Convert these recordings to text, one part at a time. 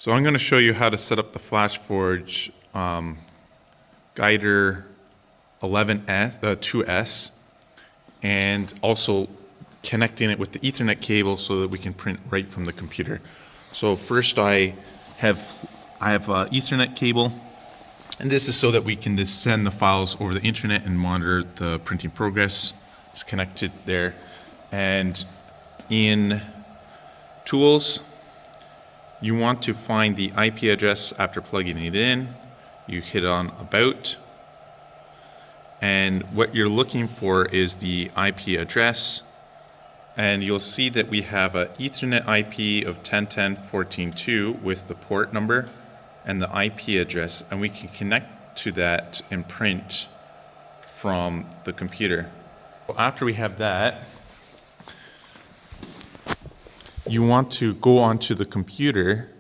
So I'm going to show you how to set up the FlashForge Guider 2S, and also connecting it with the Ethernet cable so that we can print right from the computer. So first I have Ethernet cable, and this is so that we can just send the files over the internet and monitor the printing progress. It's connected there. And in Tools, you want to find the IP address after plugging it in. You hit on About, and what you're looking for is the IP address, and you'll see that we have an Ethernet IP of 10.10.14.2 with the port number and the IP address, and we can connect to that and print from the computer. After we have that, you want to go onto the computer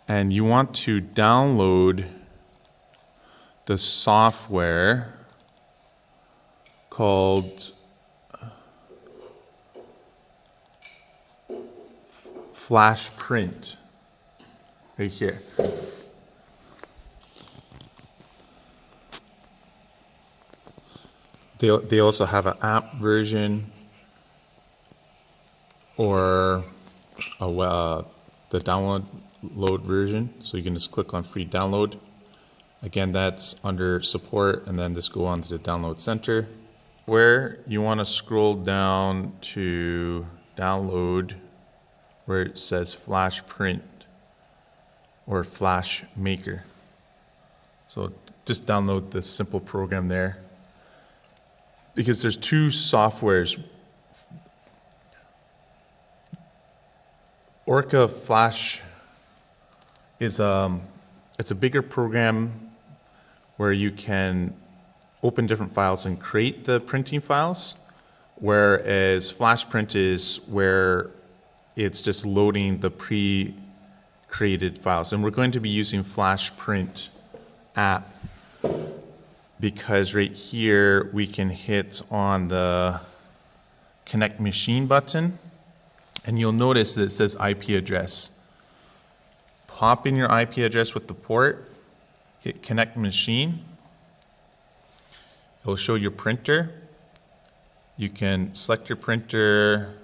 and you want to download the software called FlashPrint right here. They also have an app version or the download version, so you can just click on free download. Again, that's under support, and then just go on to the download center where you want to scroll down to download where it says FlashPrint or Flash Maker. So just download this simple program there, because there's two softwares. Orca Flash is it's a bigger program where you can open different files and create the printing files, whereas FlashPrint is where it's just loading the pre-created files. And we're going to be using FlashPrint app because right here we can hit on the Connect Machine button, and you'll notice that it says IP address. Pop in your IP address with the port, hit Connect Machine. It'll show your printer. You can select your printer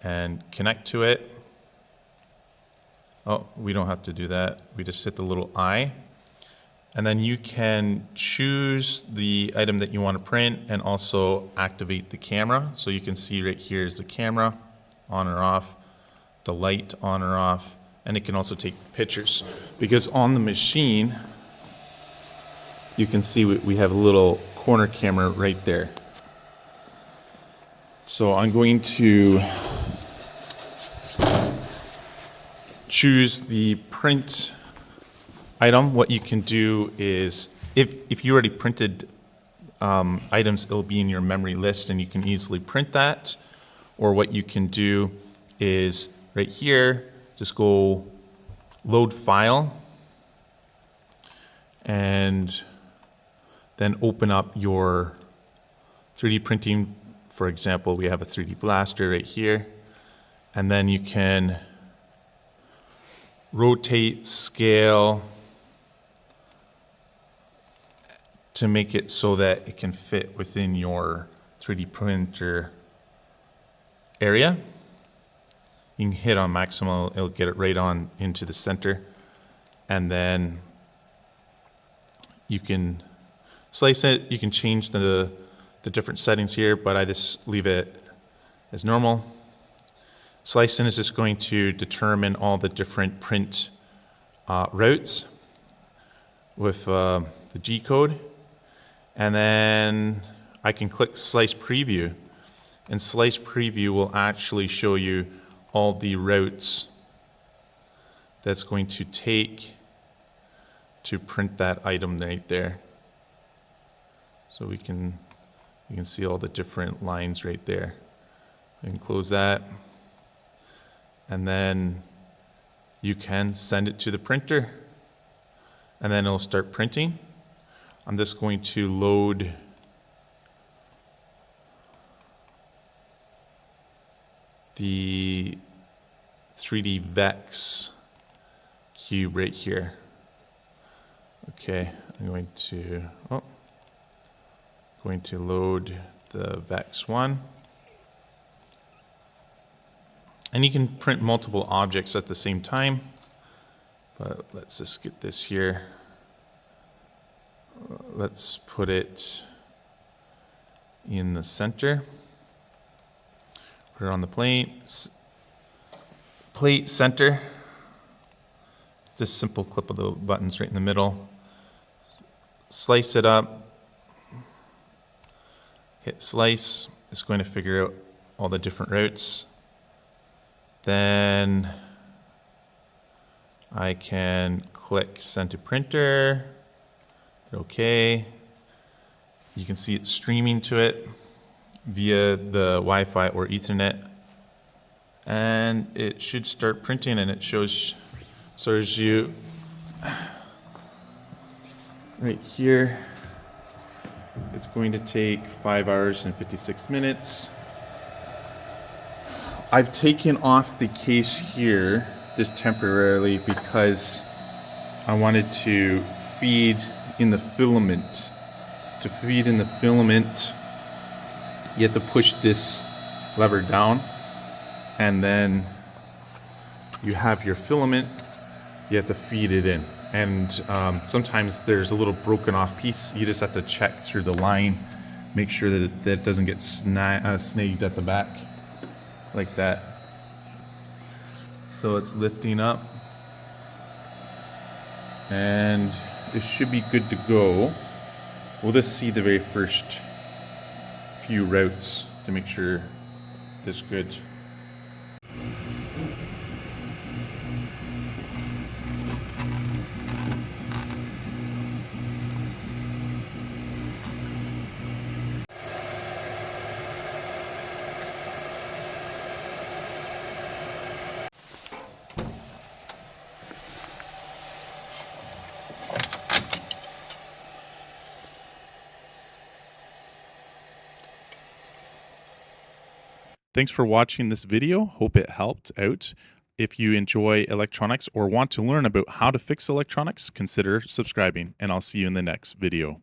and connect to it. Oh, we don't have to do that. We just hit the little I. And then you can choose the item that you want to print and also activate the camera. So you can see right here is the camera, on or off, the light on or off, and it can also take pictures. Because on the machine, you can see we have a little corner camera right there. So I'm going to choose the print item. What you can do is, if you already printed items, it'll be in your memory list and you can easily print that. Or what you can do is right here, just go load file and then open up your 3D printing. For example, we have a 3D blaster right here, and then you can rotate, scale to make it so that it can fit within your 3D printer area. You can hit on maximum, it'll get it right on into the center, and then you can slice it. You can change the different settings here, but I just leave it as normal. Slicing is just going to determine all the different print routes with the G code, and then I can click Slice Preview, and Slice Preview will actually show you all the routes that's going to take to print that item right there. So you can see all the different lines right there. You can close that, and then you can send it to the printer, and then it'll start printing. I'm just going to load the 3D Vex cube right here. Okay, I'm going to load the Vex one. And you can print multiple objects at the same time, but let's just get this here. Let's put it in the center. Put it on the plate center. Just simple clip of the buttons right in the middle. Slice it up. Hit slice. It's going to figure out all the different routes. Then I can click send to printer. Okay. You can see it streaming to it via the Wi-Fi or Ethernet. And it should start printing, and it shows you right here. It's going to take 5 hours and 56 minutes. I've taken off the case here just temporarily because I wanted to feed in the filament. To feed in the filament, you have to push this lever down, and then you have your filament. You have to feed it in, and sometimes there's a little broken off piece. You just have to check through the line, make sure that it doesn't get snagged at the back like that. So it's lifting up, and it should be good to go. We'll just see the very first few routes to make sure this is good. Thanks for watching this video. Hope it helped out. If you enjoy electronics or want to learn about how to fix electronics, consider subscribing, and I'll see you in the next video.